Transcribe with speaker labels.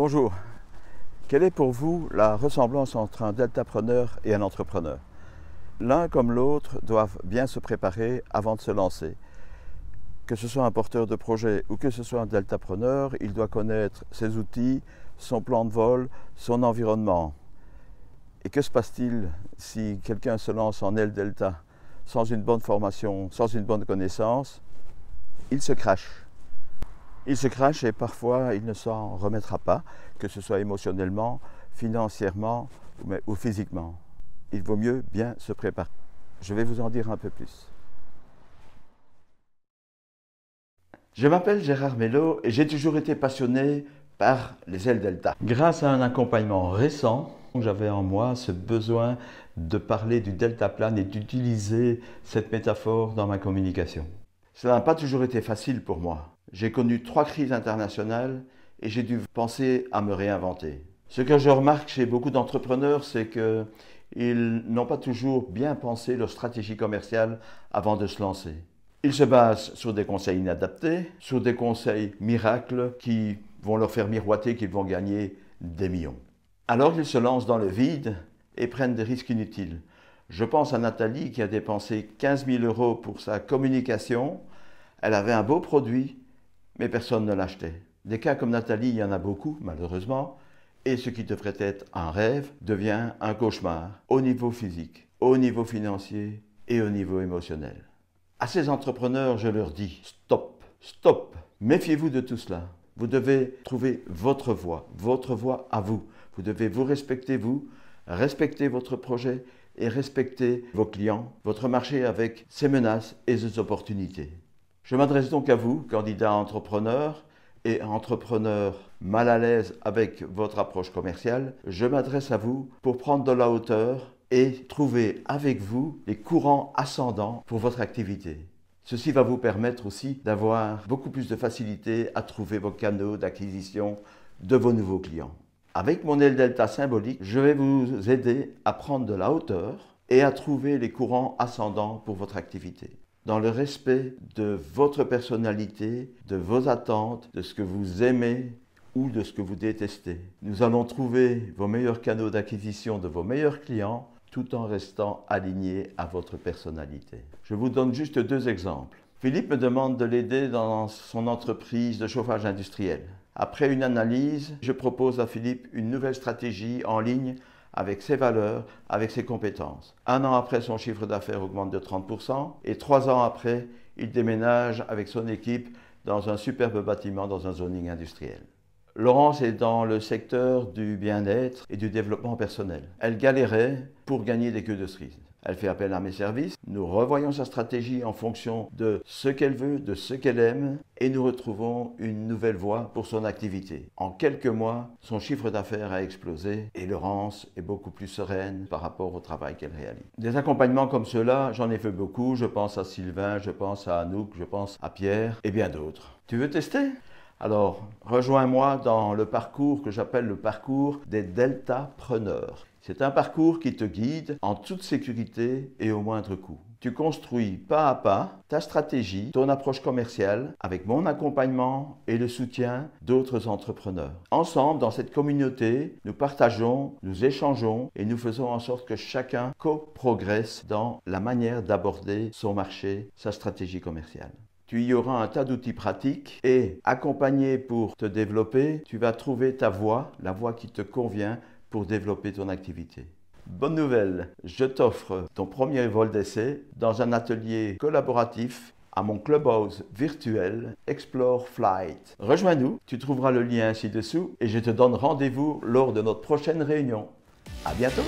Speaker 1: Bonjour. Quelle est pour vous la ressemblance entre un deltapreneur et un entrepreneur? L'un comme l'autre doivent bien se préparer avant de se lancer. Que ce soit un porteur de projet ou que ce soit un deltapreneur, il doit connaître ses outils, son plan de vol, son environnement. Et que se passe-t-il si quelqu'un se lance en aile delta sans une bonne formation, sans une bonne connaissance? Il se crache. Il se crache et parfois il ne s'en remettra pas, que ce soit émotionnellement, financièrement ou physiquement. Il vaut mieux bien se préparer. Je vais vous en dire un peu plus. Je m'appelle Gérard Mello et j'ai toujours été passionné par les ailes delta. Grâce à un accompagnement récent, j'avais en moi ce besoin de parler du deltaplane et d'utiliser cette métaphore dans ma communication. Cela n'a pas toujours été facile pour moi. J'ai connu 3 crises internationales et j'ai dû penser à me réinventer. Ce que je remarque chez beaucoup d'entrepreneurs, c'est qu'ils n'ont pas toujours bien pensé leur stratégie commerciale avant de se lancer. Ils se basent sur des conseils inadaptés, sur des conseils miracles qui vont leur faire miroiter qu'ils vont gagner des millions. Alors ils se lancent dans le vide et prennent des risques inutiles. Je pense à Nathalie qui a dépensé 15 000 € pour sa communication. Elle avait un beau produit, mais personne ne l'achetait. Des cas comme Nathalie, il y en a beaucoup, malheureusement, et ce qui devrait être un rêve devient un cauchemar, au niveau physique, au niveau financier et au niveau émotionnel. À ces entrepreneurs, je leur dis, stop, stop, méfiez-vous de tout cela. Vous devez trouver votre voie à vous. Vous devez vous, respecter votre projet et respecter vos clients, votre marché avec ses menaces et ses opportunités. Je m'adresse donc à vous, candidats entrepreneurs et entrepreneurs mal à l'aise avec votre approche commerciale. Je m'adresse à vous pour prendre de la hauteur et trouver avec vous les courants ascendants pour votre activité. Ceci va vous permettre aussi d'avoir beaucoup plus de facilité à trouver vos canaux d'acquisition de vos nouveaux clients. Avec mon aile delta symbolique, je vais vous aider à prendre de la hauteur et à trouver les courants ascendants pour votre activité. Dans le respect de votre personnalité, de vos attentes, de ce que vous aimez ou de ce que vous détestez. Nous allons trouver vos meilleurs canaux d'acquisition de vos meilleurs clients tout en restant alignés à votre personnalité. Je vous donne juste 2 exemples. Philippe me demande de l'aider dans son entreprise de chauffage industriel. Après une analyse, je propose à Philippe une nouvelle stratégie en ligne avec ses valeurs, avec ses compétences. 1 an après, son chiffre d'affaires augmente de 30% et 3 ans après, il déménage avec son équipe dans un superbe bâtiment dans un zoning industriel. Laurence est dans le secteur du bien-être et du développement personnel. Elle galérait pour gagner des queues de cerise. Elle fait appel à mes services, nous revoyons sa stratégie en fonction de ce qu'elle veut, de ce qu'elle aime et nous retrouvons une nouvelle voie pour son activité. En quelques mois, son chiffre d'affaires a explosé et Laurence est beaucoup plus sereine par rapport au travail qu'elle réalise. Des accompagnements comme ceux-là, j'en ai fait beaucoup. Je pense à Sylvain, je pense à Anouk, je pense à Pierre et bien d'autres. Tu veux tester ? Alors, rejoins-moi dans le parcours que j'appelle le parcours des deltapreneurs. C'est un parcours qui te guide en toute sécurité et au moindre coût. Tu construis pas à pas ta stratégie, ton approche commerciale avec mon accompagnement et le soutien d'autres entrepreneurs. Ensemble, dans cette communauté, nous partageons, nous échangeons et nous faisons en sorte que chacun co-progresse dans la manière d'aborder son marché, sa stratégie commerciale. Tu y auras un tas d'outils pratiques et accompagné pour te développer, tu vas trouver ta voie, la voie qui te convient pour développer ton activité. Bonne nouvelle, je t'offre ton premier vol d'essai dans un atelier collaboratif à mon clubhouse virtuel Explore Flight. Rejoins-nous, tu trouveras le lien ci-dessous et je te donne rendez-vous lors de notre prochaine réunion. À bientôt!